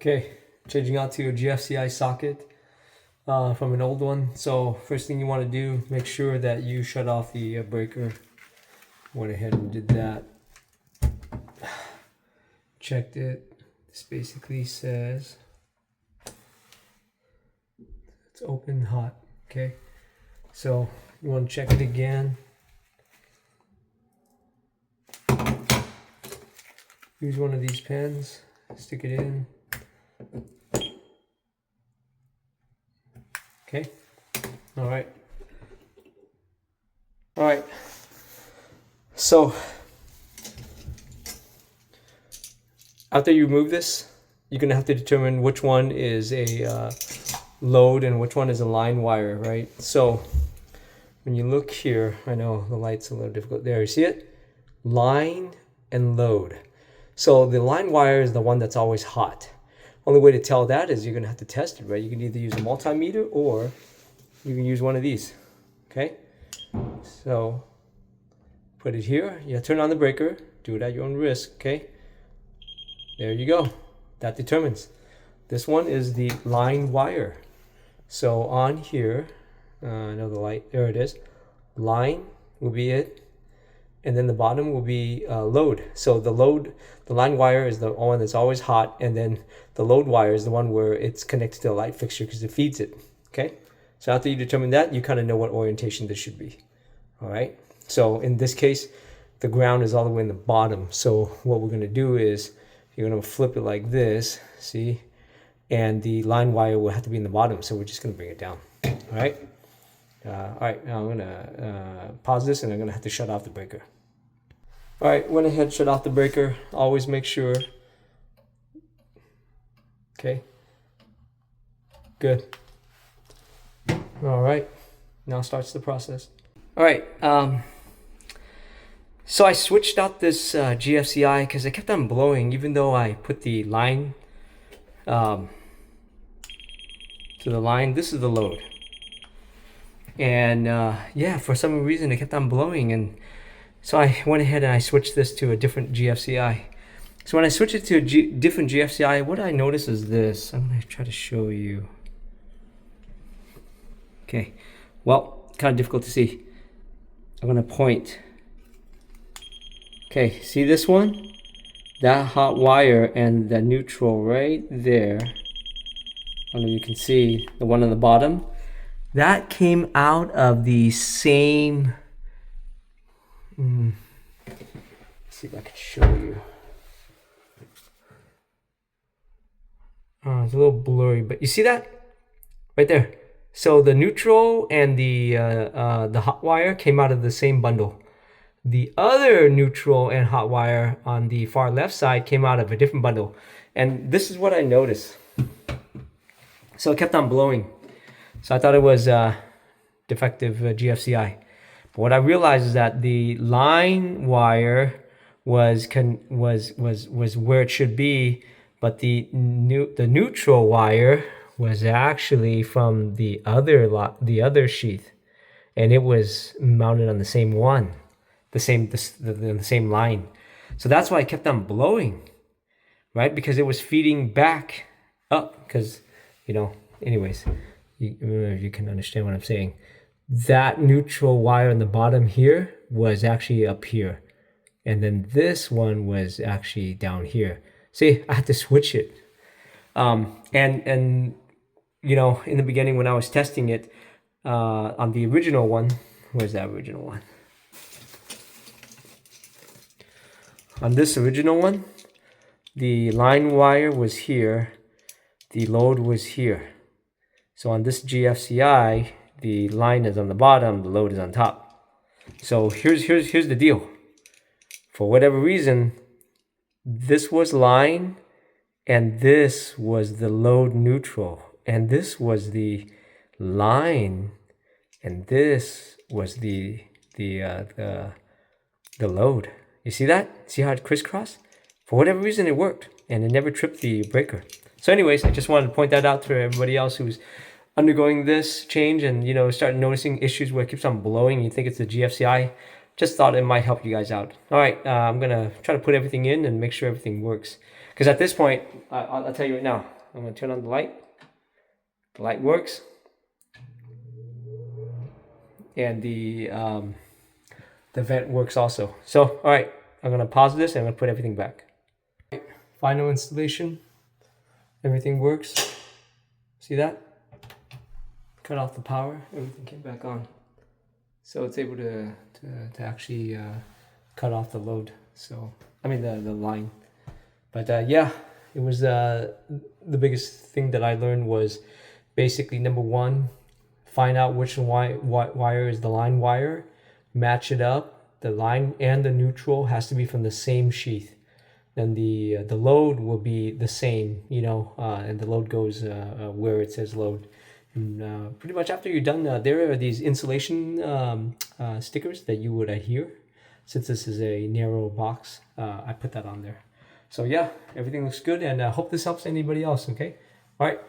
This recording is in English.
Okay, changing out to a GFCI socket from an old one. So first thing you want to do, make sure that you shut off the breaker. Went ahead and did that. Checked it. This basically says it's open hot. Okay, so you want to check it again. Use one of these pens, stick it in. Okay, all right. So after you remove this, you're gonna have to determine which one is a load and which one is a line wire, right? So when you look here, I know the light's a little difficult there. You see it? Line and load. So the line wire is the one that's always hot. Only way to tell that is you're gonna have to test it, right? You can either use a multimeter or you can use one of these. Okay, so put it here. You turn on the breaker. Do it at your own risk. Okay, there you go. That determines. This one is the line wire. So on here, I know the light. There it is. Line will be it, and then the bottom will be load. So the line wire is the one that's always hot, and then the load wire is the one where it's connected to the light fixture because it feeds it. Okay, so after you determine that, you kind of know what orientation this should be. All right, so in this case, the ground is all the way in the bottom. So what we're going to do is you're going to flip it like this, see, and the line wire will have to be in the bottom. So we're just going to bring it down. All right. All right, now I'm going to pause this and I'm going to have to shut off the breaker. All right, went ahead, shut off the breaker. Always make sure. Okay. Good. All right, now starts the process. All right, so I switched out this GFCI because it kept on blowing even though I put the line to the line. This is the load. And yeah, for some reason it kept on blowing, and so I went ahead and I switched this to a different GFCI. So when I switch it to a different GFCI, what I notice is this. I'm going to try to show you. Okay, well, kind of difficult to see. I'm going to point. Okay, see this one? That hot wire and the neutral right there. I don't know if you can see the one on the bottom. That came out of the same. Let's see if I can show you. Oh, it's a little blurry, but you see that right there. So the neutral and the hot wire came out of the same bundle. The other neutral and hot wire on the far left side came out of a different bundle, and this is what I noticed. So it kept on blowing. So I thought it was defective GFCI. But what I realized is that the line wire was where it should be, but the neutral wire was actually from the other sheath, and it was mounted on the same one, the same line. So that's why it kept on blowing, right? Because it was feeding back up. Because anyways. You can understand what I'm saying. That neutral wire on the bottom here was actually up here, and then this one was actually down here. See, I had to switch it. And in the beginning when I was testing it on the original one, where's that original one? On this original one, the line wire was here, the load was here. So on this GFCI, the line is on the bottom, the load is on top. So here's the deal. For whatever reason, this was line, and this was the load neutral, and this was the line, and this was the load. You see that? See how it crisscrossed? For whatever reason, it worked, and it never tripped the breaker. So anyways, I just wanted to point that out to everybody else who's undergoing this change and starting noticing issues where it keeps on blowing. You think it's the GFCI. just thought it might help you guys out. All right, I'm gonna try to put everything in and make sure everything works. Because at this point, I'll tell you right now, I'm gonna turn on the light. The light works, and the vent works also. So, all right, I'm gonna pause this and I'm gonna put everything back. Final installation. Everything works. See that? Cut off the power. Everything came back on. So it's able to actually cut off the load. So I mean the line. But yeah, it was the biggest thing that I learned was basically number one, find out which wire is the line wire, match it up. The line and the neutral has to be from the same sheath. Then the load will be the same, you know, and the load goes where it says load. And pretty much after you're done, there are these insulation stickers that you would adhere. Since this is a narrow box, I put that on there. So yeah, everything looks good, and I hope this helps anybody else, okay? All right.